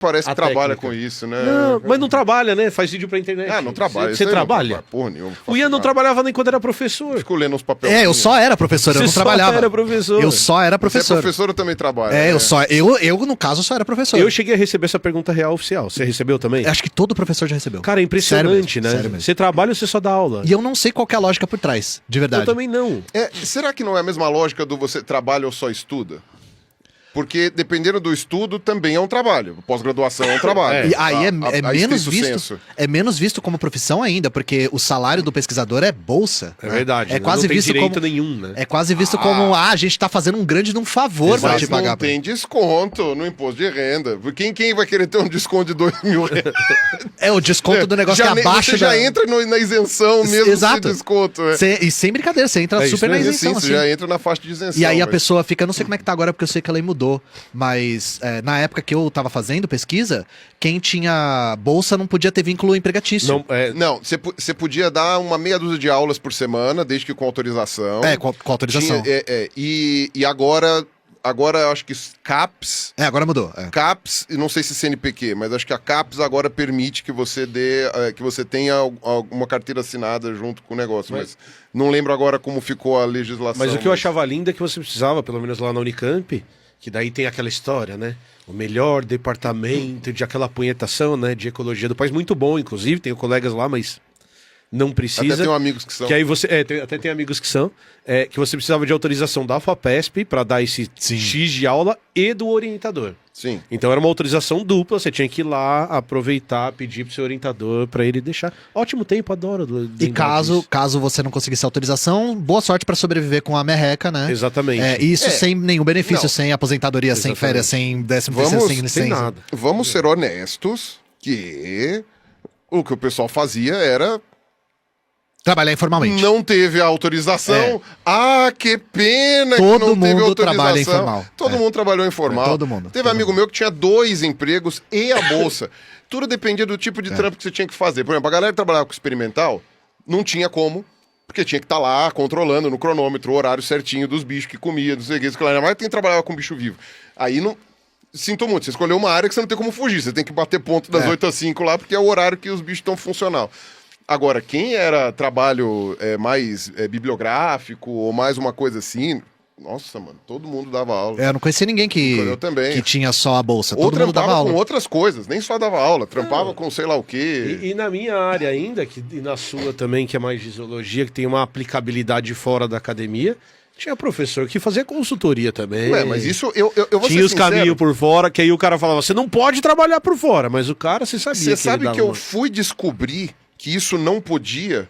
parece que trabalha técnica. com isso, né? Não, mas não trabalha, né? Faz vídeo pra internet. Ah, não trabalha. Você Isso aí trabalha? Não, porra nenhuma. O Ian não trabalhava nem quando era professor. Fico lendo uns papéis. Eu só era professor, eu Você não só trabalhava. era professor. Eu só era Você é professor. professor, eu também trabalho. É, né? eu, no caso, só era professor. Eu cheguei a receber essa pergunta real oficial. Você recebeu também? Acho que todo professor já recebeu. Cara, é impressionante, Sério mesmo, né? sério mesmo. Você trabalha ou você só dá aula? E eu não sei qual que é a lógica por trás, de verdade. Eu também não. Será que não é a mesma lógica do você trabalha ou só estuda? Porque dependendo do estudo, também é um trabalho. Pós-graduação é um trabalho. E aí é menos estrito visto. senso. É menos visto como profissão ainda, porque o salário do pesquisador é bolsa. É verdade. É né? quase não tem visto direito como nenhum, né? É quase visto como a gente tá fazendo um grande de um favor pra Mas te pagar. não tem desconto no imposto de renda. Quem vai querer ter um desconto de R$2.000? É o desconto do negócio que é abaixo Você já entra na isenção mesmo Exato. sem desconto. E sem brincadeira, você entra isso super na mesmo. isenção. Sim, você assim. já entra na faixa de isenção. E aí a velho. pessoa fica, não sei como é que tá agora, porque eu sei que a lei mudou, mas na época que eu tava fazendo pesquisa, quem tinha bolsa não podia ter vínculo empregatício. Não, você podia dar uma meia dúzia de aulas por semana, desde que com autorização. Com autorização. E agora eu acho que CAPES... Agora mudou. CAPES, e não sei se CNPq, mas acho que a CAPES agora permite que você que você tenha alguma carteira assinada junto com o negócio, mas não lembro agora como ficou a legislação. Mas o que eu achava lindo é que você precisava, pelo menos lá na Unicamp, que daí tem aquela história, né? O melhor departamento de aquela punhetação, né? De ecologia do país, muito bom, inclusive, tenho colegas lá, mas não precisa. Até tenho amigos que são. Que aí você, até tem amigos que são, que você precisava de autorização da FAPESP para dar esse X de aula e do orientador. Sim. Então era uma autorização dupla, você tinha que ir lá, aproveitar, pedir pro seu orientador para ele deixar. Ótimo tempo, adoro. E caso você não conseguisse autorização, boa sorte pra sobreviver com a merreca, né? Exatamente. Isso sem nenhum benefício, Não. sem aposentadoria, sem Exatamente. férias, sem 13º, sem licença. Sem nada. Vamos ser honestos que o que o pessoal fazia era Trabalhar informalmente. não teve a autorização. Ah, que pena que Todo não teve mundo autorização. trabalha informal. Todo mundo trabalhou informal. Todo mundo. Teve amigo meu que tinha 2 empregos e a bolsa. Tudo dependia do tipo de trampo que você tinha que fazer. Por exemplo, a galera que trabalhava com experimental não tinha como, porque tinha que estar lá controlando no cronômetro o horário certinho dos bichos que comia, dos seguintes, mas quem trabalhava com bicho vivo. Aí não. Sinto muito, você escolheu uma área que você não tem como fugir. Você tem que bater ponto das 8 às 5 lá, porque é o horário que os bichos estão funcional. Agora, quem era trabalho mais bibliográfico ou mais uma coisa assim, nossa, mano, todo mundo dava aula. Eu não conhecia ninguém Eu também. que tinha só a bolsa. Ou Todo mundo dava trampava aula. com outras coisas, nem só dava aula, trampava com sei lá o quê. E na minha área ainda, e na sua também, que é mais de zoologia, que tem uma aplicabilidade fora da academia, tinha professor que fazia consultoria também. Ué, mas isso eu vou Tinha ser os sincero. caminhos por fora, que aí o cara falava, você não pode trabalhar por fora, mas o cara, você sabia Você que sabe ele que dava eu fui descobrir que isso não podia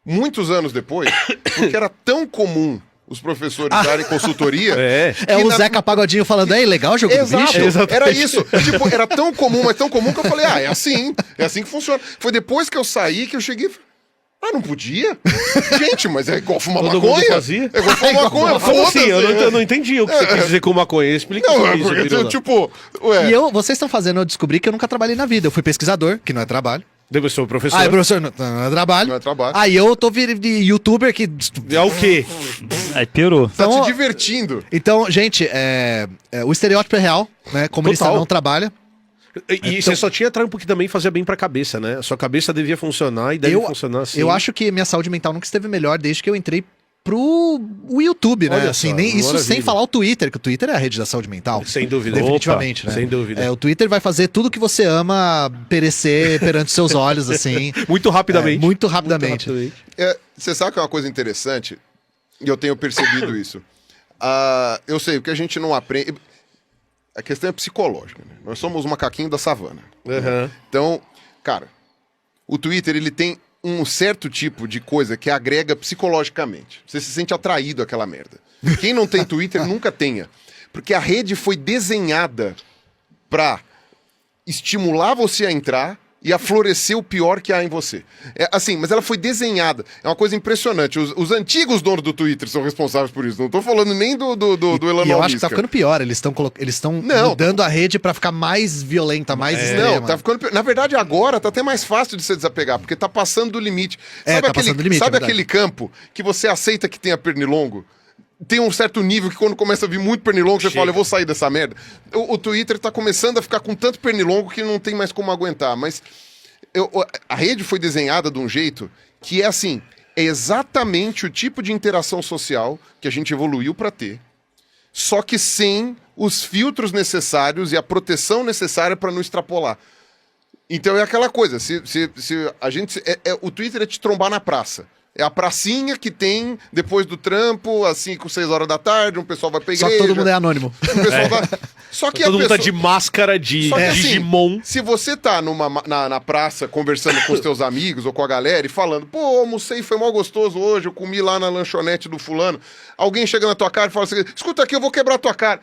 muitos anos depois, porque era tão comum os professores darem consultoria. É o Zeca Pagodinho falando, legal o jogo do bicho? Exato, era isso. Tipo, era tão comum, mas tão comum que eu falei, é assim que funciona. Foi depois que eu saí que eu cheguei e falei, não podia? Gente, mas é igual fumar Todo mundo maconha? fazia? É igual fumar maconha, Como assim? foda-se. Eu não entendi o que você quis dizer com maconha. Explica Não, isso, porque, Pirula. tipo, ué... E vocês estão fazendo eu descobrir que eu nunca trabalhei na vida. Eu fui pesquisador, que não é trabalho. Depois sou professor. Aí, professor, não é trabalho. Não é trabalho. Aí eu tô virando de youtuber que... É o quê? Aí piorou. Tá Então, te divertindo. Então, gente, o estereótipo é real, né? Comunista Total. não trabalha. E você só tinha trampo que também fazia bem pra cabeça, né? A sua cabeça devia funcionar e deve funcionar assim. Eu acho que minha saúde mental nunca esteve melhor desde que eu entrei pro YouTube, né? Olha Assim, só, nem isso maravilha. sem falar o Twitter, que o Twitter é a rede da saúde mental. Sem dúvida. Definitivamente, Opa, né? sem dúvida. O Twitter vai fazer tudo que você ama perecer perante seus olhos, assim. Muito rapidamente. Muito rapidamente. Você sabe que é uma coisa interessante? E eu tenho percebido isso. Eu sei, o que a gente não aprende... A questão é psicológica, né? Nós somos o macaquinho da savana. Uhum. Então, cara, o Twitter, ele tem um certo tipo de coisa que agrega psicologicamente. Você se sente atraído àquela merda. Quem não tem Twitter, nunca tenha. Porque a rede foi desenhada pra estimular você a entrar e a florescer o pior que há em você. Mas ela foi desenhada. É uma coisa impressionante. Os antigos donos do Twitter são responsáveis por isso. Não tô falando nem do Elon E eu acho que tá Musk. ficando pior. Eles estão mudando a rede pra ficar mais violenta, mais extrema. Não, tá ficando pior. Na verdade, agora tá até mais fácil de se desapegar, porque tá passando do limite. Tá passando do limite, sabe é verdade. aquele campo que você aceita que tenha pernilongo? tem um certo nível que quando começa a vir muito pernilongo, você Chega. fala, eu vou sair dessa merda. O Twitter tá começando a ficar com tanto pernilongo que não tem mais como aguentar. Mas a rede foi desenhada de um jeito que é assim, é exatamente o tipo de interação social que a gente evoluiu para ter, só que sem os filtros necessários e a proteção necessária para não extrapolar. Então é aquela coisa, se a gente... o Twitter é te trombar na praça. É a pracinha que tem depois do trampo, às 5, 6 horas da tarde, um pessoal vai pra igreja. Só que todo mundo é anônimo. O pessoal vai... Só que Todo a mundo pessoa... tá de máscara de Só que, assim, Digimon. se você tá na praça conversando com os teus amigos ou com a galera e falando, pô, almocei, foi mó gostoso hoje, eu comi lá na lanchonete do fulano, alguém chega na tua cara e fala assim, escuta aqui, eu vou quebrar tua cara.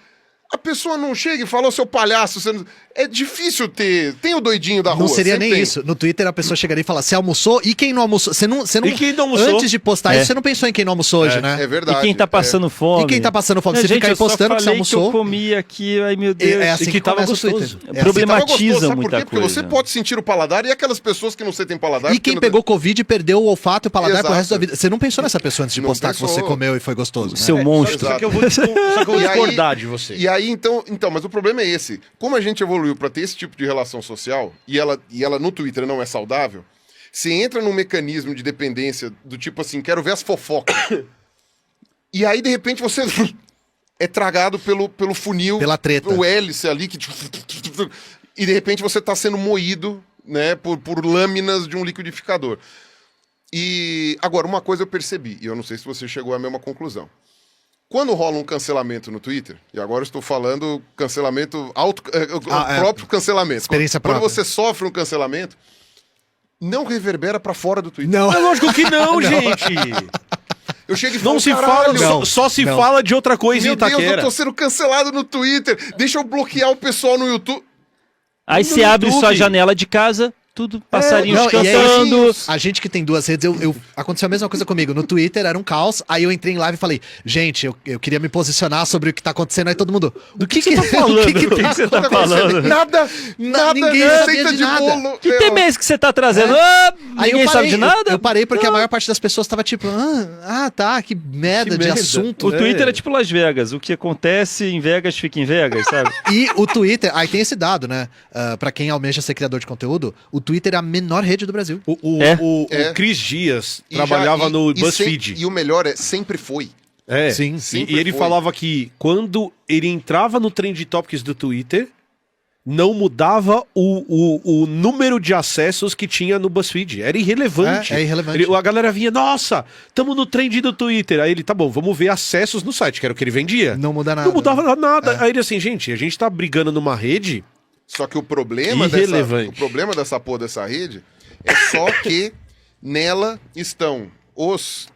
A pessoa não chega e fala, ô seu palhaço, você não... é difícil ter... Tem o doidinho da rua. Não seria sempre nem tem. isso. No Twitter a pessoa chegaria e fala, você almoçou? E quem não almoçou? Você não, E quem não almoçou? Antes de postar isso, você não pensou em quem não almoçou hoje, né? É verdade. E quem tá passando fome? E quem tá passando fome? Não, Você gente, fica aí eu só postando que você falei almoçou. eu comi aqui, ai meu Deus. É assim E que que tava começa o gostoso. Twitter. É assim. Problematiza sabe por muita quê? Porque coisa. você pode sentir o paladar e aquelas pessoas que não sentem paladar... E porque quem não- pegou Covid perdeu o olfato e o paladar pro Exato. resto da vida. Você não pensou nessa pessoa antes de Não postar que você pensou. comeu e foi gostoso, né? Seu monstro. Só que eu vou E aí- discordar de você. E aí, então, mas o problema é esse. Como a gente evoluiu pra ter esse tipo de relação social, e ela no Twitter não é saudável, você entra num mecanismo de dependência do tipo assim, quero ver as fofocas. E aí, de repente, você é tragado pelo funil, Pela treta. o hélice ali, que e de repente você tá sendo moído, né, por lâminas de um liquidificador. E agora, uma coisa eu percebi, e eu não sei se você chegou à mesma conclusão. Quando rola um cancelamento no Twitter, e agora eu estou falando cancelamento, próprio cancelamento. Experiência Quando própria. você sofre um cancelamento, não reverbera pra fora do Twitter. Não. É lógico que não, gente. Eu chego e falo, Não se "Caralho, fala, Não. só se Não. fala de outra coisa em meu Deus, eu Itaquera. tô sendo cancelado no Twitter, deixa eu bloquear o pessoal no YouTube." Aí No você abre YouTube. sua janela de casa, tudo passarinhos Não, e aí, cantando. a gente que tem duas redes, aconteceu a mesma coisa comigo. No Twitter era um caos, aí eu entrei em live e falei, gente, eu queria me posicionar sobre o que tá acontecendo, aí todo mundo, do que você tá falando? O que você tá falando? Nada, ninguém receita sabia de de nada. bolo. Que tema é esse que você tá trazendo? Ah, Aí ninguém eu parei, sabe de nada? Eu parei porque a maior parte das pessoas tava tipo, tá, que merda Que de merda. assunto. O Twitter é tipo Las Vegas. O que acontece em Vegas fica em Vegas, sabe? E o Twitter, aí tem esse dado, né? Pra quem almeja ser criador de conteúdo, o Twitter é a menor rede do Brasil. O É. Cris Dias E trabalhava já- no e BuzzFeed. E o melhor é, sempre foi. É. Sim. Sempre E ele foi. falava que quando ele entrava no Trend Topics do Twitter, não mudava o número de acessos que tinha no BuzzFeed. Era irrelevante. É irrelevante. A galera vinha, nossa, tamo no trend do Twitter. Aí ele, tá bom, vamos ver acessos no site, que era o que ele vendia. Não muda nada. Não mudava nada. Aí ele assim, gente, a gente tá brigando numa rede. Só que o problema Irrelevante. dessa porra dessa rede é só que nela estão os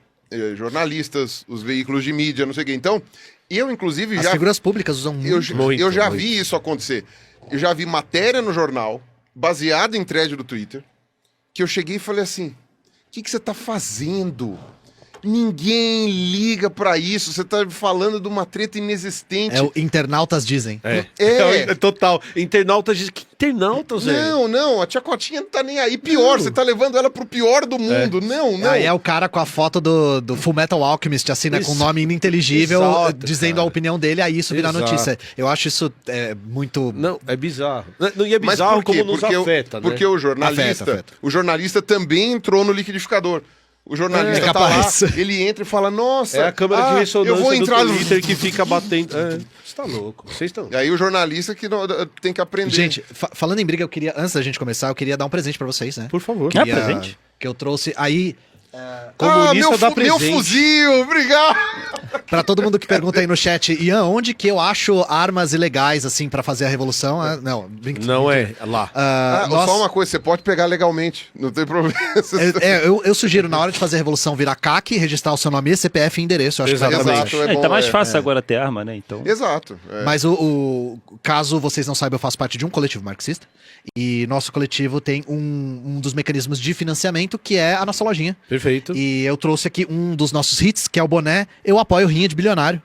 jornalistas, os veículos de mídia, não sei o quê. Então, eu inclusive As já figuras públicas usam muito. Muito, eu já muito. vi isso acontecer. Eu já vi matéria no jornal, baseada em thread do Twitter, que eu cheguei e falei assim, o que você tá fazendo? Ninguém liga pra isso, você tá falando de uma treta inexistente. É o internautas dizem. É. Total. Internautas dizem, que internautas, velho? Não, a tia Cotinha não tá nem aí. Pior, você tá levando ela pro pior do mundo. Não. Aí é o cara com a foto do Full Metal Alchemist, assim, né? Com um nome ininteligível, Exato, dizendo cara. a opinião dele, aí isso vira Exato. notícia. Eu acho isso muito... Não, é bizarro. Não, e é Mas bizarro por quê? como nos Porque afeta, né? Porque o jornalista, Afeta. o jornalista também entrou no liquidificador. O jornalista É tá lá, capaz. ele entra e fala, nossa... É a câmera de ressonância eu vou entrar do no Twitter que fica batendo. Você tá louco. Vocês estão... E aí o jornalista que tem que aprender. Gente, falando em briga, eu queria, antes da gente começar, eu queria dar um presente pra vocês, né? Por favor. Ah, Queria- presente? Que eu trouxe aí, Comunista dá meu presente. fuzil, obrigado! pra todo mundo que pergunta aí no chat, Ian, onde que eu acho armas ilegais, assim, pra fazer a revolução? Não, Não é lá. Só uma coisa, você pode pegar legalmente, não tem problema. Eu sugiro, na hora de fazer a revolução, virar CAC, registrar o seu nome, CPF e endereço. Eu acho que vai dar Exatamente. bem. Exato, é bom, tá mais é. fácil agora ter arma, né? Então. Exato. É. Mas caso vocês não saibam, eu faço parte de um coletivo marxista. E nosso coletivo tem um dos mecanismos de financiamento, que é a nossa lojinha. Perfeito. E eu trouxe aqui um dos nossos hits, que é o boné Eu Apoio Rinha de Bilionário.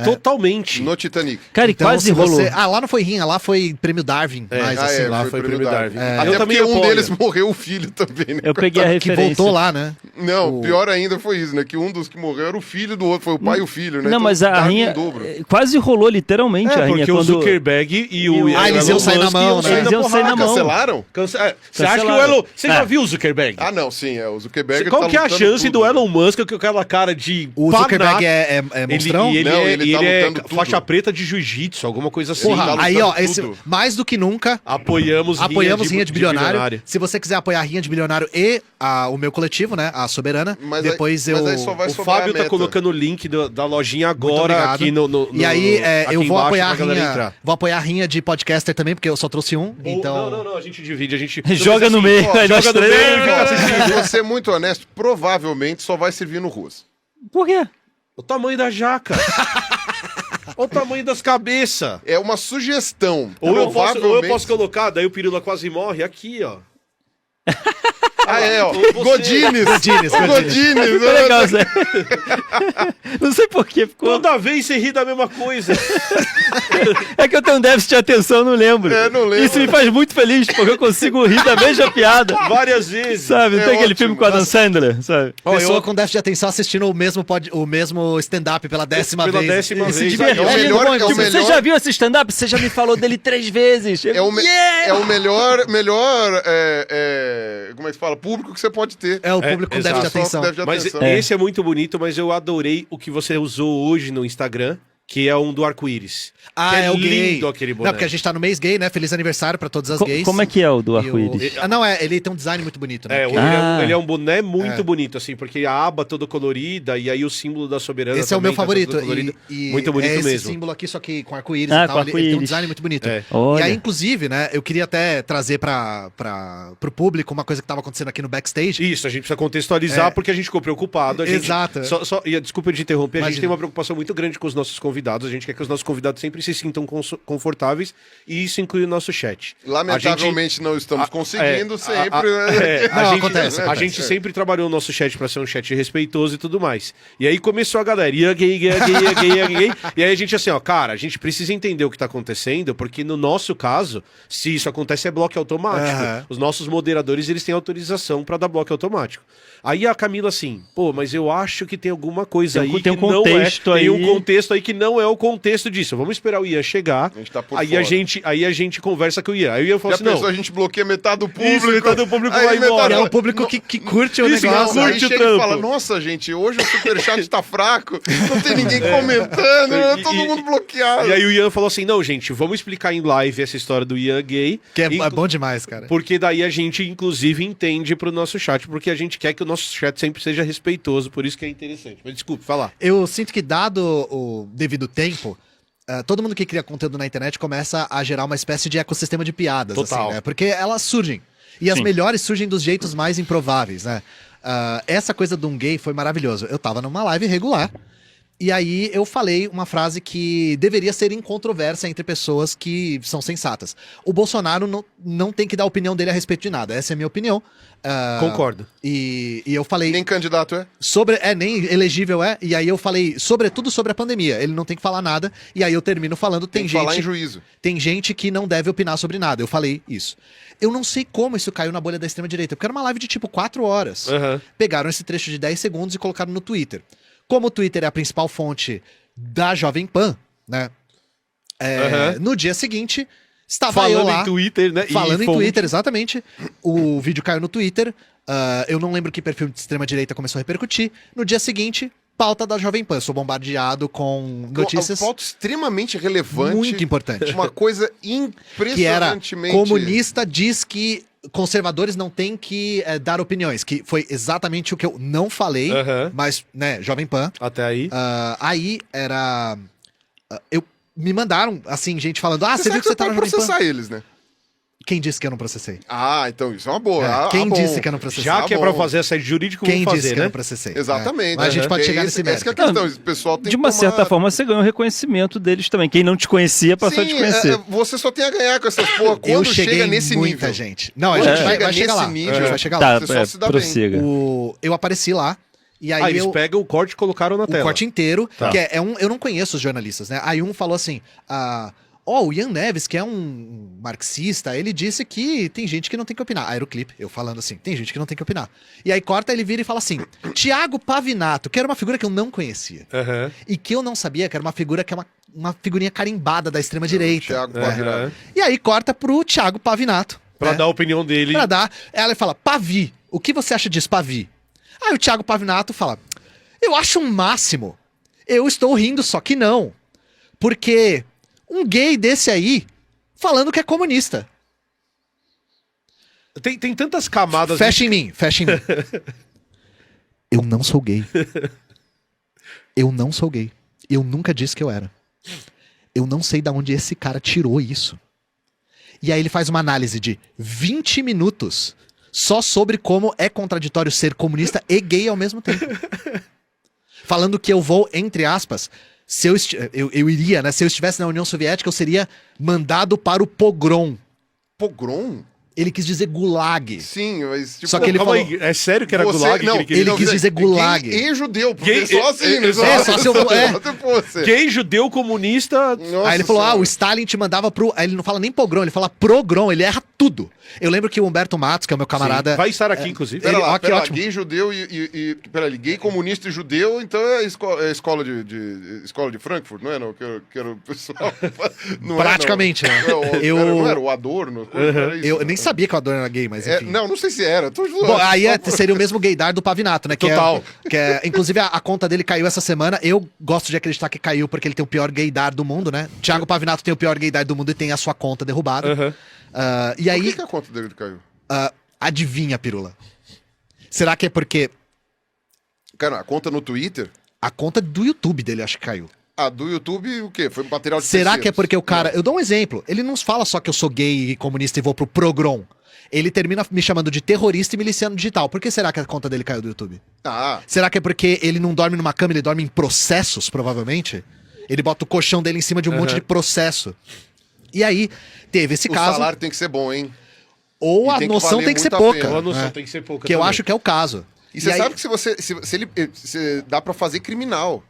Totalmente. No Titanic. Cara, e quase se rolou. lá não foi rinha, lá foi prêmio Darwin. Mas assim, lá foi foi prêmio prêmio Darwin. Darwin. Até Eu porque também um apoio. deles morreu o filho também, né? Eu peguei a que referência. voltou lá, né? Não, pior ainda foi isso, né? Que um dos que morreu era o filho do outro, foi o pai e o filho, né? Não, Então, mas a dava em rinha dobro. quase rolou literalmente a rinha porque o quando... Zuckerberg e o Ah, eles iam sair na Musk mão, né? Eles iam sair na mão. Cancelaram? Você acha que o Cancelaram. Elon... Você já viu o Zuckerberg? Ah, não, sim, o Zuckerberg. Qual tá que é a lutando chance tudo, do né? Elon Musk com aquela cara de O Zuckerberg panaca? é monstrão? Ele Não, é, ele tá ele é lutando tudo. faixa preta de jiu-jitsu, alguma coisa assim. Porra, tá aí, lutando ó, esse, tudo. mais do que nunca, Apoiamos rinha de bilionário. Se você quiser apoiar a rinha de bilionário e o meu coletivo, né, a Soberana, Mas depois aí- eu... mas aí só vai O sobrar Fábio a tá meta. colocando o link da lojinha Muito agora obrigado. aqui no E aí, aqui eu vou embaixo apoiar a pra galera rinha. entrar. Vou apoiar a rinha de podcaster também, porque eu só trouxe um. Então. Não, a gente divide, a gente... Joga no Mas meio, ó, aí nós joga no três. meio e fica assistindo. Se você é muito honesto, provavelmente só vai servir no ruas. Por quê? O tamanho da jaca. Olha o tamanho das cabeças. É uma sugestão. Ou eu Provavelmente- posso colocar, daí o Pirula quase morre, aqui, ó. Ah, é, ó. Você- Godines. Godines, O Godines. Ficou legal, Zé. Não sei por que ficou. Toda vez você ri da mesma coisa. É que eu tenho um déficit de atenção, não lembro. É, não lembro. Isso me faz muito feliz, porque eu consigo rir da mesma piada. Várias vezes. Sabe? Não É tem aquele ótimo. filme com a Adam Sandler, sabe? Ó, Pessoa eu- com déficit de atenção assistindo o mesmo stand-up pela 10ª Pela vez. 10ª Esse vez. devia- É o lindo, melhor- bom, é o você melhor- já viu esse stand-up? Você já me falou dele 3 vezes. É o, me- Yeah! é o melhor como é que se fala? Público que você pode ter. É o público com exato. déficit de atenção. Déficit de Mas atenção. esse é muito bonito, mas eu adorei o que você usou hoje no Instagram, que é um do arco-íris. Ah, Que é o gay. lindo aquele boné. Não, porque a gente tá no mês gay, né? Feliz aniversário pra todas as gays. Como é que é o do E arco-íris? Ah, não, ele tem um design muito bonito, né? É, Porque- ele é um boné muito bonito, assim, porque a aba toda colorida e aí o símbolo da soberana Esse é o também meu tá favorito. todo colorido. E Muito bonito é esse mesmo. símbolo aqui, só que com arco-íris Ah, e tal. com Ele tem um arco-íris. design muito bonito. É. Olha. E aí, inclusive, né, eu queria até trazer pro público uma coisa que tava acontecendo aqui no backstage. Isso, a gente precisa contextualizar É. porque a gente ficou preocupado. A gente, Exato. Desculpa de interromper, a gente Imagina. tem uma preocupação muito grande com os nossos convidados. A gente quer que os nossos convidados sempre se sintam confortáveis e isso inclui o nosso chat. Lamentavelmente não estamos conseguindo sempre, né? Não, acontece, A acontece. gente sempre trabalhou o nosso chat pra ser um chat respeitoso e tudo mais. E aí começou a galera, ia gay, ia gay, ia gay, ia gay. E aí a gente assim, ó, cara, a gente precisa entender o que tá acontecendo, porque no nosso caso, se isso acontece é bloco automático. Aham. Os nossos moderadores, eles têm autorização pra dar bloco automático. Aí a Camila assim, pô, mas eu acho que tem alguma coisa Tem um- aí tem um que não é, contexto tem um aí. contexto aí que não é o contexto disso. Vamos esperar o Ian chegar. A gente tá por aí fora. a gente conversa com o Ian. Aí o Ian fala Já assim, não, pensou, a gente bloqueia metade do público. Isso, metade do público Aí vai metade- embora. É um público que curte o Isso, negócio. Não, aí curte o chega e trampo. fala, nossa, gente, hoje o superchat tá fraco, não tem ninguém comentando, né? Todo E- mundo bloqueado. E aí o Ian falou assim, não, gente, vamos explicar em live essa história do Ian gay. Que é Inclu- bom demais, cara. Porque daí a gente, inclusive, entende pro nosso chat, porque a gente quer que o nosso chat sempre seja respeitoso, por isso que é interessante. Mas desculpe, falar. Eu sinto que, dado o devido tempo, todo mundo que cria conteúdo na internet começa a gerar uma espécie de ecossistema de piadas, Total. assim, né? Porque elas surgem. E as Sim. melhores surgem dos jeitos mais improváveis, né? Essa coisa de um gay foi maravilhoso. Eu tava numa live regular, e aí eu falei uma frase que deveria ser incontroversa entre pessoas que são sensatas. O Bolsonaro não tem que dar a opinião dele a respeito de nada. Essa é a minha opinião. Concordo. E eu falei... Nem candidato é? Nem elegível é, e aí eu falei, sobretudo sobre a pandemia, ele não tem que falar nada, e aí eu termino falando, Tem que falar em juízo. tem gente que não deve opinar sobre nada, eu falei isso. Eu não sei como isso caiu na bolha da extrema-direita, porque era uma live de tipo 4 horas. Aham. Pegaram esse trecho de 10 segundos e colocaram no Twitter. Como o Twitter é a principal fonte da Jovem Pan, né, Aham. no dia seguinte, estava eu Falando lá... em Twitter, né? Falando e em fonte. Twitter, exatamente. O vídeo caiu no Twitter. Eu não lembro que perfil de extrema-direita começou a repercutir. No dia seguinte, pauta da Jovem Pan. Sou bombardeado com notícias Um pauta extremamente relevante. muito importantes. Uma coisa Que era impressionantemente... comunista diz que conservadores não têm que dar opiniões. Que foi exatamente o que eu não falei. Aham. Mas, né, Jovem Pan. Até aí. Aí era... me mandaram, assim, gente falando... Ah, você viu sabe que você tá na pode Jovem Pan? processar eles, né? Quem disse que eu não processei? Ah, então isso é uma boa. Quem bom. disse que eu não processei? Já tá que é bom. pra fazer essa jurídica, Quem vamos disse fazer, que eu né? não processei? Exatamente. Mas a gente pode É chegar esse- nesse Essa que é mérito. a questão. O pessoal tem De que uma tomar- certa forma, você ganhou o reconhecimento deles também. Quem não te conhecia passou a te Sim, conhecer. você só tem a ganhar com essas porra. Quando Eu cheguei chega nesse muita nível. gente. Não, a Quando gente chega vai chegar nesse lá. nível, A gente vai chegar Tá, lá. você só se dá bem. prossiga. Eu apareci lá, e aí Eles eu... pegam o corte e colocaram na O tela. corte inteiro, Tá. que eu não conheço os jornalistas, né? Aí um falou assim, Ó, o Ian Neves, que é um marxista, ele disse que tem gente que não tem que opinar. Aí era o clipe, eu falando assim, tem gente que não tem que opinar. E aí corta, ele vira e fala assim, Thiago Pavinato, que era uma figura que eu não conhecia. Aham. E que eu não sabia que era uma figura que é uma figurinha carimbada da extrema-direita. Thiago Pavinato. E aí corta pro Thiago Pavinato. Pra né? dar a opinião dele. Pra dar. Ela fala, Pavi, o que você acha disso, Pavi? Aí o Thiago Pavinato fala, eu acho um máximo. Eu estou rindo, só que não. Porque um gay desse aí, falando que é comunista. Tem tantas camadas. Fecha em mim, fecha em mim. Eu não sou gay. Eu não sou gay. Eu nunca disse que eu era. Eu não sei de onde esse cara tirou isso. E aí ele faz uma análise de 20 minutos só sobre como é contraditório ser comunista e gay ao mesmo tempo. Falando que eu vou, entre aspas, se eu iria, né? Se eu estivesse na União Soviética, eu seria mandado para o pogrom. Pogrom? Ele quis dizer gulag. Sim, mas tipo... Só que ele Calma falou- aí, é sério que era Você- gulag? não, que ele ele quis dizer gulag. Gay e judeu, porque Gay- só assim, né? só se eu for- é. Só se fosse. Gay, judeu, comunista... Nossa Aí ele falou, Senhora. o Stalin te mandava pro... Aí ele não fala nem pogrom, ele fala progrom, ele erra tudo. Eu lembro que o Humberto Matos, que é o meu camarada... Sim, vai estar aqui, inclusive. Pera Ele- lá, ó, que pera lá, ótimo. gay, judeu peraí, gay, comunista e judeu, então é escola escola de Frankfurt, não é? Não, que era o pessoal... Não Praticamente, né? Não era o Adorno? Era isso, Eu né? nem sabia que o Adorno era gay, mas É, enfim. não sei se era. Tô zoando. Bom, aí seria o mesmo gaydar do Pavinato, né? Total. Inclusive, a conta dele caiu essa semana. Eu gosto de acreditar que caiu porque ele tem o pior gaydar do mundo, né? Thiago Pavinato tem o pior gaydar do mundo e tem a sua conta derrubada. Aham. E Por aí, que a conta dele caiu? adivinha, Pirula? Será que é porque Cara, a conta no Twitter... a conta do YouTube dele acho que caiu? A do YouTube, o quê? Foi um material de Será que é terceiros? porque o cara... Eu dou um exemplo. Ele não fala só que eu sou gay e comunista e vou pro progrom. Ele termina me chamando de terrorista e miliciano digital. Por que será que a conta dele caiu do YouTube? Ah, Será que é porque ele não dorme numa cama, ele dorme em processos, provavelmente? Ele bota o colchão dele em cima de um monte de processo. E aí, teve esse o caso. salário tem que ser bom, hein? Ou e a tem que noção valer tem que ser muito a pouca. pena. Ou a noção né? tem que ser pouca Que eu também. acho que é o caso. E você aí- sabe que se ele dá pra fazer criminal.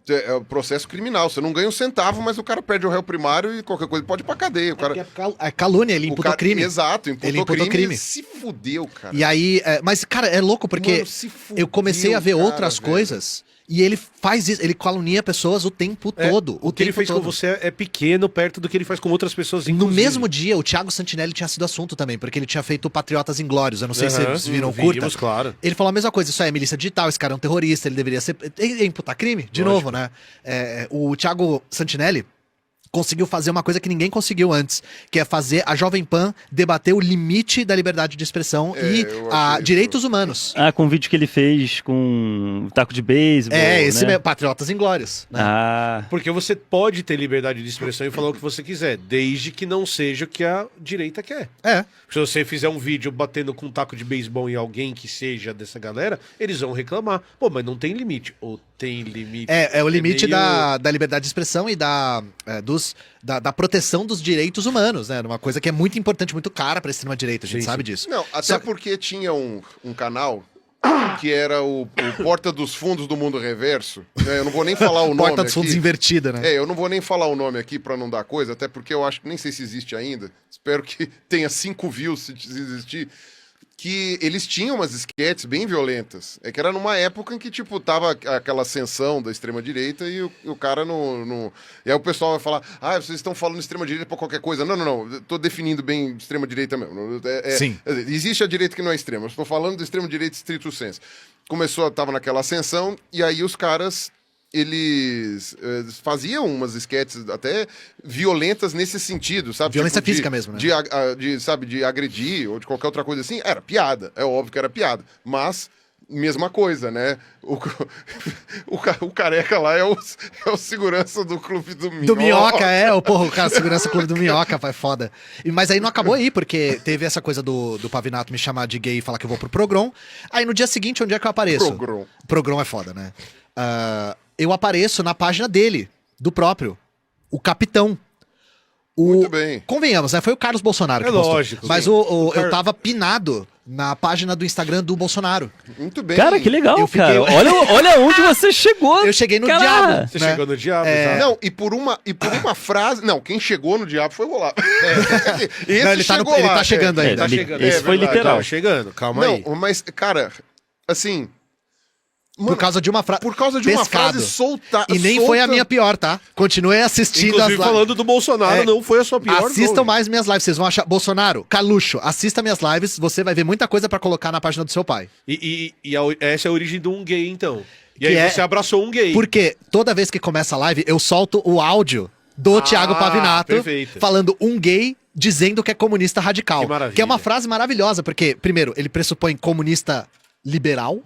É o processo criminal. Você não ganha um centavo, mas o cara perde o réu primário e qualquer coisa pode ir pra cadeia. O cara, É calúnia, ele o imputou cara- crime. Exato, imputou, Ele imputou crime. Se fudeu, cara. E aí, mas cara, é louco porque Mano, se fudeu, eu comecei a ver cara, outras velho. coisas e ele faz isso, ele calunia pessoas o tempo todo. O que ele tempo fez todo. com você é pequeno perto do que ele faz com outras pessoas. No inclusive. mesmo dia, o Thiago Santinelli tinha sido assunto também, porque ele tinha feito Patriotas Inglórios. Eu não sei se Aham, vocês viram o vimos, curta. claro. Ele falou a mesma coisa, isso aí é milícia digital, esse cara é um terrorista, ele deveria ser. Ia imputar crime? De Lógico. novo, né? O Thiago Santinelli conseguiu fazer uma coisa que ninguém conseguiu antes, que é fazer a Jovem Pan debater o limite da liberdade de expressão e eu achei isso. direitos humanos. Ah, com o vídeo que ele fez com um taco de beisebol. Esse né? mesmo, Patriotas Inglórios. Né? Ah, Porque você pode ter liberdade de expressão e falar o que você quiser, desde que não seja o que a direita quer. É. Se você fizer um vídeo batendo com um taco de beisebol em alguém que seja dessa galera, eles vão reclamar. Pô, mas não tem limite. Ou tem limite? É o limite meio- da liberdade de expressão e da proteção dos direitos humanos, né? Uma coisa que é muito importante, muito cara pra extrema-direita, a gente Sim, sabe sim. disso. Não, até Só- porque tinha um canal que era o Porta dos Fundos do Mundo Reverso. Né? Eu não vou nem falar o nome Porta dos fundos aqui. invertida, né? Eu não vou nem falar o nome aqui pra não dar coisa, até porque eu acho que nem sei se existe ainda. Espero que tenha 5 views se existir. Que eles tinham umas sketches bem violentas. É que era numa época em que, tipo, tava aquela ascensão da extrema-direita e o cara não... E aí o pessoal vai falar, vocês estão falando extrema-direita pra qualquer coisa. Não. Eu tô definindo bem extrema-direita mesmo. Sim. Existe a direita que não é extrema. Eu estou falando da extrema-direita estrito sensu. Tava naquela ascensão e aí os caras... Eles faziam umas sketches até violentas nesse sentido, sabe? Violência Tipo, física mesmo, né? De agredir ou de qualquer outra coisa assim. Era piada, é óbvio que era piada. Mas, mesma coisa, né? O careca lá é o segurança do clube do Minhoca. Do Minhoca, o cara, segurança clube do Minhoca, vai foda. Mas aí não acabou aí, porque teve essa coisa do Pavinato me chamar de gay e falar que eu vou pro Progrom. Aí no dia seguinte, onde é que eu apareço? Progrom. Progrom é foda, né? Eu apareço na página dele, do próprio. O Capitão. Muito bem. Convenhamos, né? Foi o Carlos Bolsonaro que postou. Lógico. Mas Sim. eu tava pinado na página do Instagram do Bolsonaro. Muito bem. Cara, que legal, Eu fiquei- cara. Olha onde você chegou. Eu cheguei no Caralho. diabo. Você né? chegou no diabo, exato. Não, e por uma frase... Não, quem chegou no diabo foi o Olavo. Esse Não, ele tá, chegou ele lá. tá chegando É, ainda. Tá chegando. Esse É foi verdade. literal. Tá chegando, calma aí. Não, mas, cara, assim... Por causa de uma frase. Por causa de uma Pescado. frase solta. E nem foi a minha pior, tá? Continuei assistindo Inclusive, as lives. falando do Bolsonaro, É, não foi a sua pior. Assistam não. mais minhas lives, vocês vão achar. Bolsonaro, Carluxo, assista minhas lives, você vai ver muita coisa pra colocar na página do seu pai. Essa é a origem de um gay, então. E Que aí é- você abraçou um gay. Porque toda vez que começa a live, eu solto o áudio do Thiago Pavinato perfeito. falando um gay dizendo que é comunista radical. Que maravilha. Que é uma frase maravilhosa, porque, primeiro, ele pressupõe comunista liberal,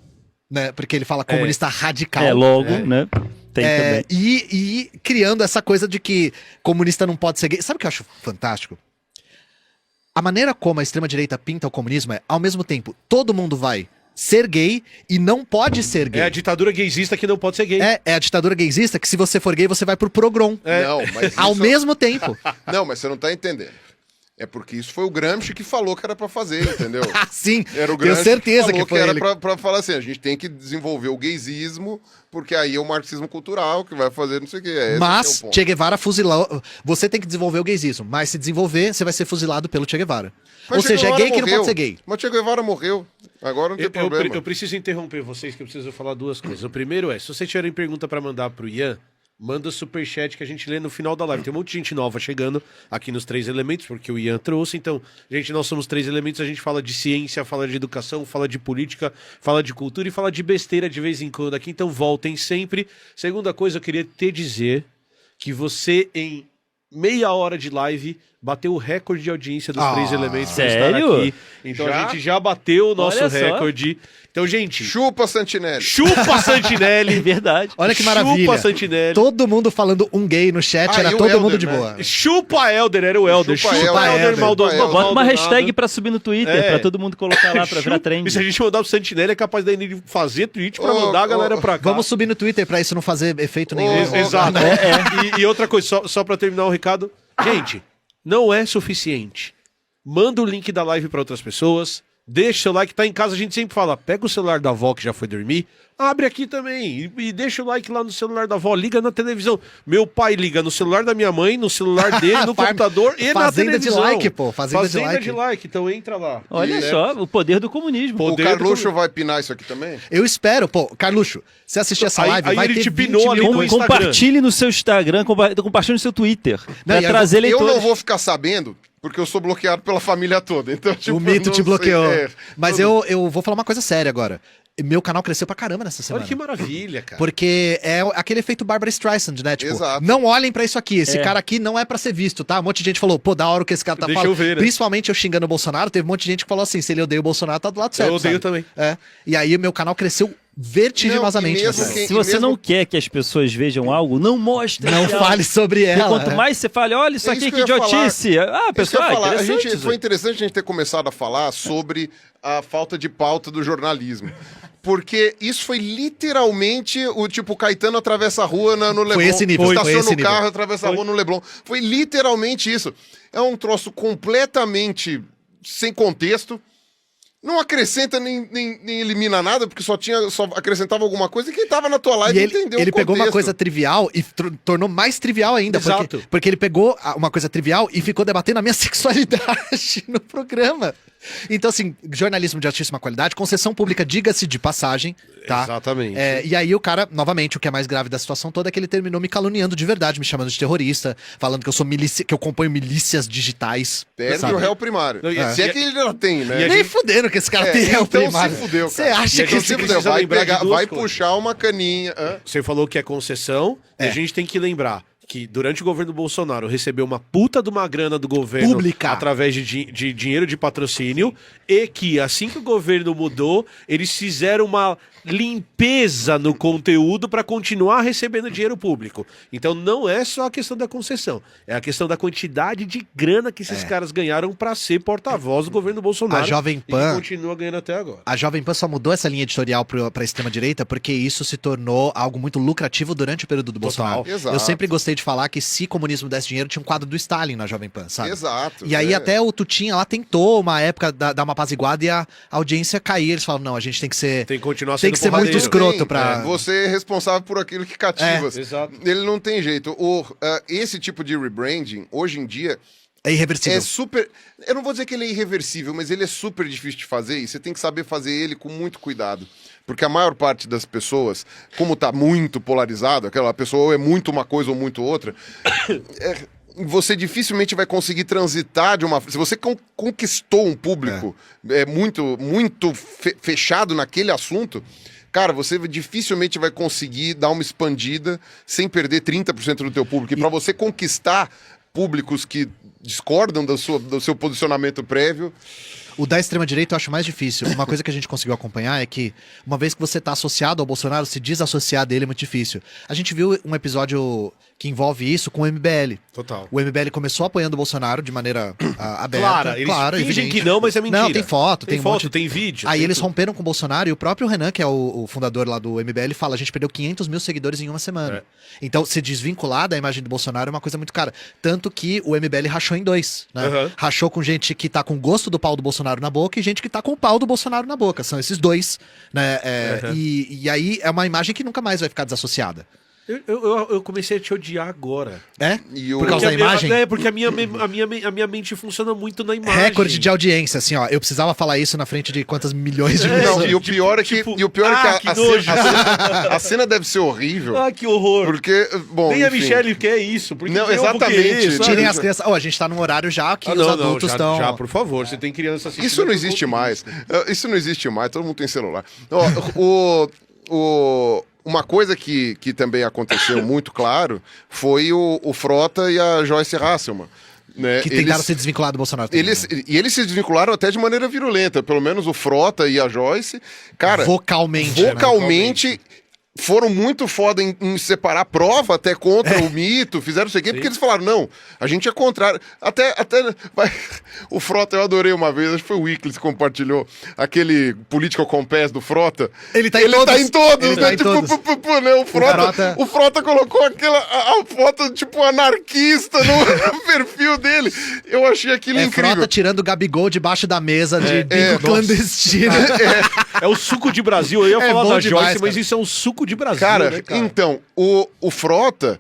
né? Porque ele fala comunista radical. Logo, né? Tem É, também. e criando essa coisa de que comunista não pode ser gay. Sabe o que eu acho fantástico? A maneira como a extrema-direita pinta o comunismo é, ao mesmo tempo, todo mundo vai ser gay e não pode ser gay. É a ditadura gaysista que não pode ser gay. É a ditadura gaysista que se você for gay, você vai pro progrom. Não, mas Ao isso- mesmo tempo. Não, mas você não tá entendendo. É porque isso foi o Gramsci que falou que era pra fazer, entendeu? Sim, Era o tenho Gramsci certeza falou que foi era ele. pra falar assim, a gente tem que desenvolver o gaysismo, porque aí é o marxismo cultural que vai fazer não sei o que. Esse Mas que é o ponto. Che Guevara fuzilou. Você tem que desenvolver o gaysismo, mas se desenvolver, você vai ser fuzilado pelo Che Guevara. Mas Ou Che seja, é Guevara gay que não morreu. pode ser gay. Mas Che Guevara morreu. Agora não tem problema. Eu preciso interromper vocês, que eu preciso falar duas coisas. O primeiro é, se vocês tiverem pergunta pra mandar pro Ian, manda superchat que a gente lê no final da live. Tem um monte de gente nova chegando aqui nos 3 elementos, porque o Ian trouxe. Então, gente, nós somos 3 elementos, a gente fala de ciência, fala de educação, fala de política, fala de cultura e fala de besteira de vez em quando aqui. Então, voltem sempre. Segunda coisa, eu queria te dizer que você, em meia hora de live, bateu o recorde de audiência dos 3 elementos por estar sério? aqui. Então, Já? a gente já bateu o nosso Olha só. recorde. Então, gente, Chupa Santinelli. chupa É Santinelli. verdade. Olha que maravilha. Chupa Santinelli. Todo mundo falando um gay no chat, Ah, era e o todo Helder, mundo de né? boa. Chupa Helder, era o Helder. Chupa Chupa Helder, Helder, maldoso. chupa Helder. Bota uma maldonado. hashtag pra subir no Twitter, É. pra todo mundo colocar lá pra virar trend. E se a gente mandar pro Santinelli, é capaz daí ele fazer tweet pra Ô, mandar a galera ô, pra cá. Vamos subir no Twitter pra isso não fazer efeito nenhum. Exato. E outra coisa, só pra terminar o recado. Gente, não é suficiente. Manda o link da live pra outras pessoas. Deixa seu like, tá em casa, a gente sempre fala, pega o celular da avó que já foi dormir, abre aqui também e deixa o like lá no celular da avó, liga na televisão. Meu pai liga no celular da minha mãe, no celular dele, no computador e na Fazenda de televisão. like, pô, fazenda de like. Então entra lá. Olha E, só, o poder do comunismo. O Poder Carluxo do- vai pinar isso aqui também? Eu espero, pô, Carluxo, se assistir essa Aí- live, aí vai ele ter te 20 pinou ali mil no Instagram. Compartilhe no seu Instagram, compartilhe no seu Twitter. Não, Pra e trazer Eu leitores. não vou ficar sabendo, porque eu sou bloqueado pela família toda. Então, tipo, O mito não te sei, bloqueou. Mas todo- eu vou falar uma coisa séria agora. Meu canal cresceu pra caramba nessa semana. Olha que maravilha, cara. Porque é aquele efeito Barbara Streisand, né? Tipo, Exato. não olhem pra isso aqui. Esse É. cara aqui não é pra ser visto, tá? Um monte de gente falou, pô, da hora o que esse cara tá Deixa falando. eu ver, né? Principalmente eu xingando o Bolsonaro, teve um monte de gente que falou assim: se ele odeia o Bolsonaro, tá do lado certo. Eu odeio sabe? também. É. E aí meu canal cresceu vertiginosamente. Não, e mesmo nessa- quem- Se você mesmo- não quer que as pessoas vejam algo, não mostre. Não esse algo. fale sobre Porque ela. quanto mais você fale, olha isso É aqui, isso que que eu ia idiotice. Ah, Isso que eu pessoal, ia falar. interessante. Foi interessante a gente ter começado a falar sobre a falta de pauta do jornalismo. Porque isso foi literalmente o tipo Caetano atravessa a rua no Leblon. esse nível, foi Estaciona esse o carro, nível. atravessa a rua no Leblon. Foi literalmente isso. É um troço completamente sem contexto. Não acrescenta nem elimina nada, porque só acrescentava alguma coisa e quem tava na tua live E ele, entendeu ele o pegou uma contexto. coisa trivial e tornou mais trivial ainda. Exato. Porque ele pegou uma coisa trivial e ficou debatendo a minha sexualidade no programa. Então, assim, jornalismo de altíssima qualidade, concessão pública, diga-se de passagem, tá? Exatamente. É, e aí o cara, novamente, o que é mais grave da situação toda é que ele terminou me caluniando de verdade, me chamando de terrorista, falando que eu sou milícia, que eu componho milícias digitais. Perde sabe? o réu primário. Não, e- Se é e- que ele já tem, né? e a Nem gente- fudendo que esse cara tem réu então primário. se fudeu, Você cara. acha E a que gente esse Se precisa fudeu, vai, lembrar de pegar, duas vai coisas. puxar uma caninha. Você falou que é concessão, e a gente tem que lembrar que durante o governo Bolsonaro recebeu uma puta de uma grana do governo Pública. através de dinheiro de patrocínio e que assim que o governo mudou, eles fizeram uma limpeza no conteúdo para continuar recebendo dinheiro público. Então não é só a questão da concessão, é a questão da quantidade de grana que esses caras ganharam para ser porta-voz do governo Bolsonaro. A Jovem e Pan que continua ganhando até agora. A Jovem Pan só mudou essa linha editorial para a extrema-direita porque isso se tornou algo muito lucrativo durante o período do Bolsonaro. Exato. Eu sempre gostei de falar que se comunismo desse dinheiro, tinha um quadro do Stalin na Jovem Pan, sabe? Exato. E aí até o Tutinha lá tentou uma época dar uma apaziguada e a audiência cair. Eles falaram, não, a gente tem que ser... Tem que continuar Tem sendo que ser muito porradeiro. escroto pra... Você é responsável por aquilo que cativa. Exato. Ele não tem jeito. Esse tipo de rebranding, hoje em dia, É irreversível. é super... Eu não vou dizer que ele é irreversível, mas ele é super difícil de fazer e você tem que saber fazer ele com muito cuidado. Porque a maior parte das pessoas, como tá muito polarizado, aquela pessoa ou é muito uma coisa ou muito outra, você dificilmente vai conseguir transitar de uma... Se você conquistou um público muito fechado naquele assunto, cara, você dificilmente vai conseguir dar uma expandida sem perder 30% do teu público. E para você conquistar públicos que discordam do seu posicionamento prévio... O da extrema-direita eu acho mais difícil. Uma coisa que a gente conseguiu acompanhar é que, uma vez que você está associado ao Bolsonaro, se desassociar dele é muito difícil. A gente viu um episódio que envolve isso com o MBL. Total. O MBL começou apoiando o Bolsonaro de maneira aberta. Claro, eles fingem evidente. que não, mas é mentira. Não, tem foto, tem um foto, monte... tem vídeo. Aí tem eles tudo. romperam com o Bolsonaro e o próprio Renan, que é o fundador lá do MBL, fala: a gente perdeu 500 mil seguidores em uma semana. É. Então, se desvincular da imagem do Bolsonaro é uma coisa muito cara. Tanto que o MBL rachou em dois, né? Uhum. Rachou com gente que tá com o gosto do pau do Bolsonaro na boca e gente que tá com o pau do Bolsonaro na boca. São esses dois, né? E aí é uma imagem que nunca mais vai ficar desassociada. Eu comecei a te odiar agora. É? E o- Por causa da imagem? Porque a minha mente funciona muito na imagem. Recorde de audiência, assim, ó. Eu precisava falar isso na frente de quantas milhões de Não, pessoas. e o pior é que, tipo, e o pior é que que nojo. a cena deve ser horrível. Ah, que horror. Porque, bom, Nem a enfim. Michelle quer isso. Porque Não, eu vou exatamente. querer, sabe? Tirem as crianças. Ó, a gente tá num horário já que os adultos estão. Já, por favor. Você tem criança assistindo. Isso não existe mais. Isso não existe mais, todo mundo tem celular. Ó, uma coisa que também aconteceu muito claro foi o Frota e a Joyce Hasselman. Né? Que tentaram se desvincular do Bolsonaro também, Eles, né? e eles se desvincularam até de maneira virulenta. Pelo menos o Frota e a Joyce. Cara, Vocalmente. né? vocalmente foram muito foda em separar prova até contra o mito, fizeram isso aqui, porque eles falaram, não, a gente é contrário. Até o Frota, eu adorei uma vez, acho que foi o Wickles que compartilhou aquele Political Compass do Frota. Ele tá em Ele todos. tá em todos, Ele né? tá em Tipo, todos. né? O Frota colocou a foto, tipo, anarquista no perfil dele. Eu achei aquilo incrível. Frota tirando o Gabigol debaixo da mesa de bingo clandestino. É o suco de Brasil. Eu ia É falar bom da demais, Joyce, mas cara. isso é um suco de Brasil, Cara, né, cara? então, o Frota,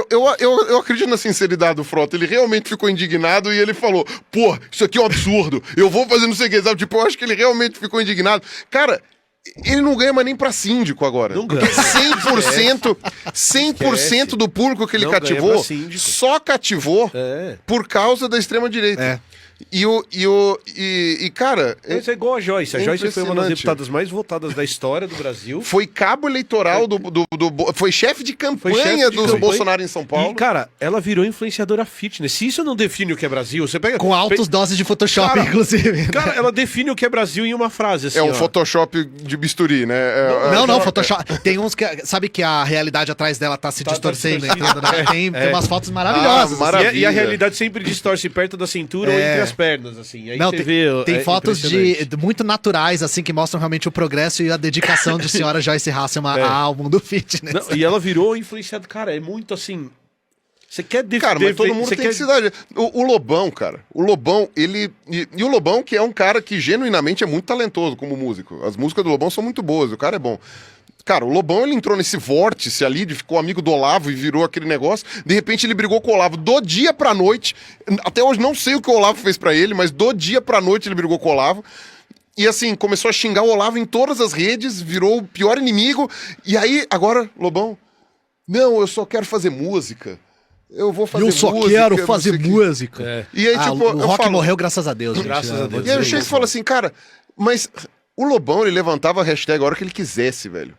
eu acredito na sinceridade do Frota, ele realmente ficou indignado e ele falou, pô, isso aqui é um absurdo, eu vou fazer não sei o que, sabe? Tipo, eu acho que ele realmente ficou indignado. Cara, ele não ganha mais nem pra síndico agora. Não ganha. Porque 100% do público que ele Não ganha cativou, pra síndico. só cativou É. por causa da extrema-direita. É. E, cara, Mas é igual a Joyce. A É Joyce foi uma das impressionante. deputadas mais votadas da história do Brasil. foi cabo eleitoral foi chefe de campanha chefe de dos campanha. Bolsonaro em São Paulo. E, cara, ela virou influenciadora fitness. Se isso não define o que é Brasil, você pega... Com altas doses de Photoshop, Cara, inclusive. Cara, ela define o que é Brasil em uma frase, assim, É um ó. Photoshop de bisturi, né? Não, Photoshop. Tem uns que. Sabe que a realidade atrás dela tá se distorcendo, distorcida. entendendo, né? Tem umas fotos maravilhosas. Ah, maravilha. E a realidade sempre distorce perto da cintura ou entre as pernas, assim. Aí Não, você tem, vê, tem é fotos impressionante. muito naturais, assim, que mostram realmente o progresso e a dedicação de senhora Joyce Hasselman ao mundo fitness. Não, e ela virou influenciada. Cara, é muito assim... Você quer Cara, mas todo mundo você tem quer... que se dar. O Lobão, cara. O Lobão, ele. E o Lobão, que é um cara que genuinamente é muito talentoso como músico. As músicas do Lobão são muito boas, o cara é bom. Cara, o Lobão, ele entrou nesse vórtice ali, ficou amigo do Olavo e virou aquele negócio. De repente ele brigou com o Olavo do dia pra noite. Até hoje não sei o que o Olavo fez pra ele, mas do dia pra noite ele brigou com o Olavo. E assim, começou a xingar o Olavo em todas as redes, virou o pior inimigo. E aí, agora, Lobão, não, eu só quero fazer música. Eu vou fazer música. não sei o quê. música. É. E aí, tipo, o eu rock falo, morreu graças a Deus. gente. Graças a Deus. E aí eu chego e falo assim, cara, mas o Lobão, ele levantava a hashtag a hora que ele quisesse, velho.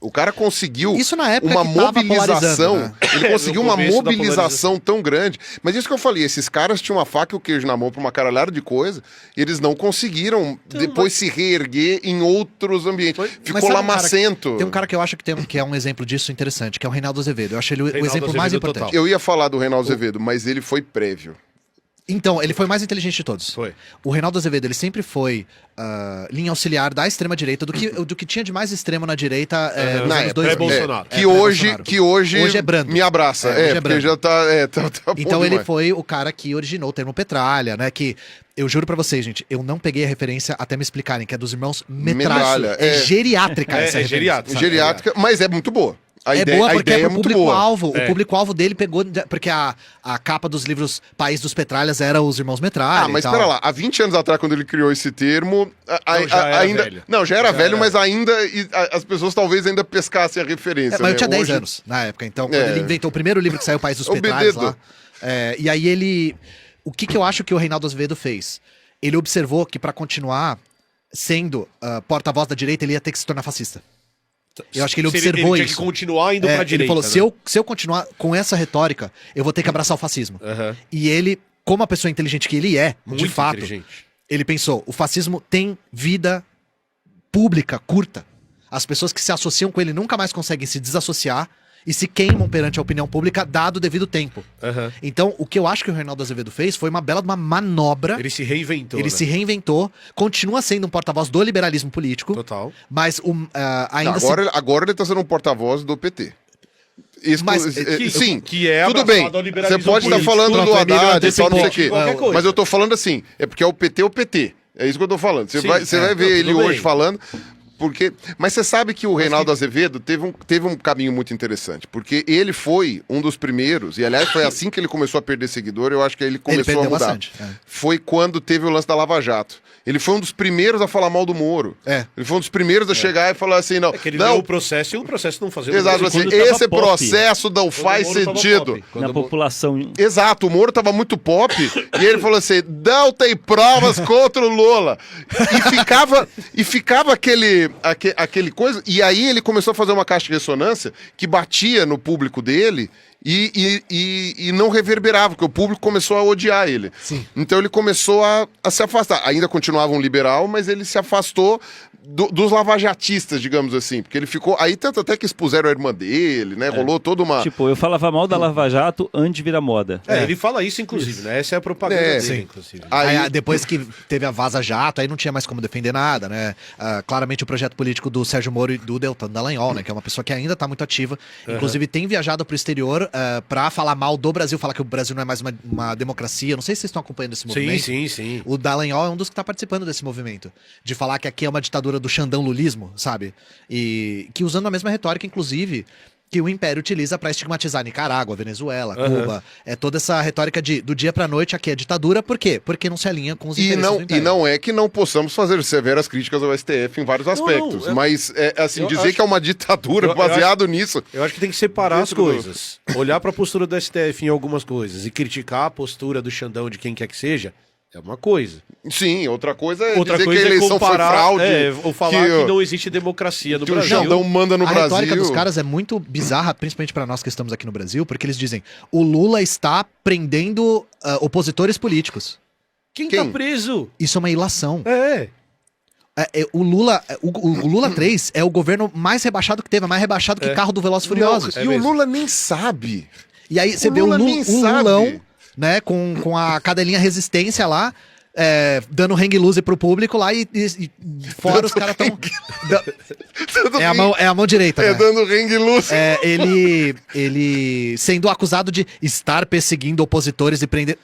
O cara conseguiu Isso na época uma que tava mobilização. polarizando, né? Ele conseguiu No uma começo da mobilização tão grande. Mas isso que eu falei, esses caras tinham uma faca e o queijo na mão pra uma caralhada de coisa, e eles não conseguiram depois se reerguer em outros ambientes. Mas Ficou sabe um lamacento. Tem um cara que eu acho que é um exemplo disso interessante, que é o Reinaldo Azevedo. Eu acho ele o Reinaldo exemplo mais Azevedo importante. total. Eu ia falar do Reinaldo Azevedo, mas ele foi prévio. Então, ele foi o mais inteligente de todos. Foi. O Reinaldo Azevedo, ele sempre foi linha auxiliar da extrema-direita, do que tinha de mais extremo na direita nos Na anos época, 2000. pré-Bolsonaro. que hoje é brando. me abraça. Hoje é Porque brando. já tá bom Então ele demais. foi o cara que originou o termo petralha, né? Que eu juro pra vocês, gente, eu não peguei a referência até me explicarem, que é dos irmãos Metralha. Metralha, É é. geriátrica essa referência, geriátrica. sabe? Geriátrica, mas é muito boa. A É ideia, boa a porque ideia é é pro muito boa. público-alvo. É. O público-alvo dele pegou. Porque a capa dos livros País dos Petralhas era os irmãos Metralha. Ah, mas e tal. pera lá, há 20 anos atrás, quando ele criou esse termo, já era ainda. velho. Não, já era Já velho, era. mas ainda. As pessoas talvez ainda pescassem a referência. Mas eu né? tinha 10 Hoje- anos na época. Então, quando É. ele inventou o primeiro livro que saiu, País dos O Petralhas Bededo. lá. E aí ele. O que eu acho que o Reinaldo Azevedo fez? Ele observou que pra continuar sendo porta-voz da direita, ele ia ter que se tornar fascista. Eu acho que ele observou tinha isso. que continuar indo É, pra direita. ele falou: né? se eu continuar com essa retórica, eu vou ter que abraçar o fascismo. Aham. E ele, como a pessoa inteligente que ele é, Muito de fato, inteligente. ele pensou: o fascismo tem vida pública curta. As pessoas que se associam com ele nunca mais conseguem se desassociar e se queimam perante a opinião pública, dado o devido tempo. Aham. Então, o que eu acho que o Reinaldo Azevedo fez foi uma bela de uma manobra. Ele se reinventou. Ele né? se reinventou, continua sendo um porta-voz do liberalismo político, Total. mas ainda Não, agora ele tá sendo um porta-voz do PT. Mas, sim, que é tudo bem. abraçado ao liberalismo Você pode estar político. falando Pronto, do o Emílio Haddad e tal, não sei o quê. antecipou qualquer coisa. Mas eu tô falando assim, é porque é o PT. É isso que eu tô falando. Você Sim, vai não, ver ele tudo bem. hoje falando. Porque, mas você sabe que o Reinaldo Azevedo teve um caminho muito interessante, porque ele foi um dos primeiros, e aliás foi assim que ele começou a perder seguidor, eu acho que ele começou a perdeu mudar. bastante, é. Foi quando teve o lance da Lava Jato. Ele foi um dos primeiros a falar mal do Moro. É. Ele foi um dos primeiros a chegar e falar assim, não, É que ele não, leu o processo e o processo não fazia exato, assim, quando tava esse pop. processo não faz Moro tava sentido. pop. Na população. Exato, o Moro tava muito pop e ele falou assim: não tem provas contra o Lula. E ficava aquele coisa. E aí ele começou a fazer uma caixa de ressonância que batia no público dele e não reverberava, porque o público começou a odiar ele. Sim. Então ele começou a se afastar. Ainda continuava um liberal, mas ele se afastou dos lavajatistas, digamos assim. Porque ele ficou. Aí tanto até que expuseram a irmã dele, né? Rolou toda uma. Tipo, eu falava mal da Lava Jato antes de virar moda. Ele fala isso, inclusive, né? Essa é a propaganda É, dele, sim. inclusive. Aí, depois que teve a Vaza Jato, aí não tinha mais como defender nada, né? Claramente o projeto político do Sérgio Moro e do Deltan Dallagnol, né? Que é uma pessoa que ainda tá muito ativa. Inclusive tem viajado pro exterior pra falar mal do Brasil, falar que o Brasil não é mais uma democracia. Não sei se vocês estão acompanhando esse movimento. Sim. O Dallagnol é um dos que tá participando desse movimento. De falar que aqui é uma ditadura do xandão-lulismo, sabe? E que usando a mesma retórica, inclusive, que o Império utiliza pra estigmatizar Nicarágua, Venezuela, Cuba. É toda essa retórica de do dia pra noite aqui é ditadura. Por quê? Porque não se alinha com os interesses do E Império. não é que não possamos fazer severas críticas ao STF em vários aspectos. Mas, assim, eu dizer acho- que é uma ditadura eu baseado nisso. Eu acho que tem que separar as Dentro do- coisas. Olhar pra postura do STF em algumas coisas e criticar a postura do Xandão de quem quer que seja é uma coisa. Sim, outra coisa é Outra dizer coisa que a eleição é comparar, foi fraude. ou falar que não existe democracia no que o Brasil. Xandão manda no A Brasil. retórica dos caras é muito bizarra, principalmente pra nós que estamos aqui no Brasil, porque eles dizem: o Lula está prendendo opositores políticos. Quem Quem? tá preso? Isso é uma ilação. É. O Lula 3 é o governo mais rebaixado que teve, é mais rebaixado que carro do Velozes e Furiosos. Não, É e o mesmo. Lula nem sabe. E aí você O vê o Lula nem o sabe. Lulão, né, com a cadelinha resistência lá, dando hang loose pro público lá e fora os caras estão... É a mão direita, né? Dando hang loose. Ele sendo acusado de estar perseguindo opositores e prender...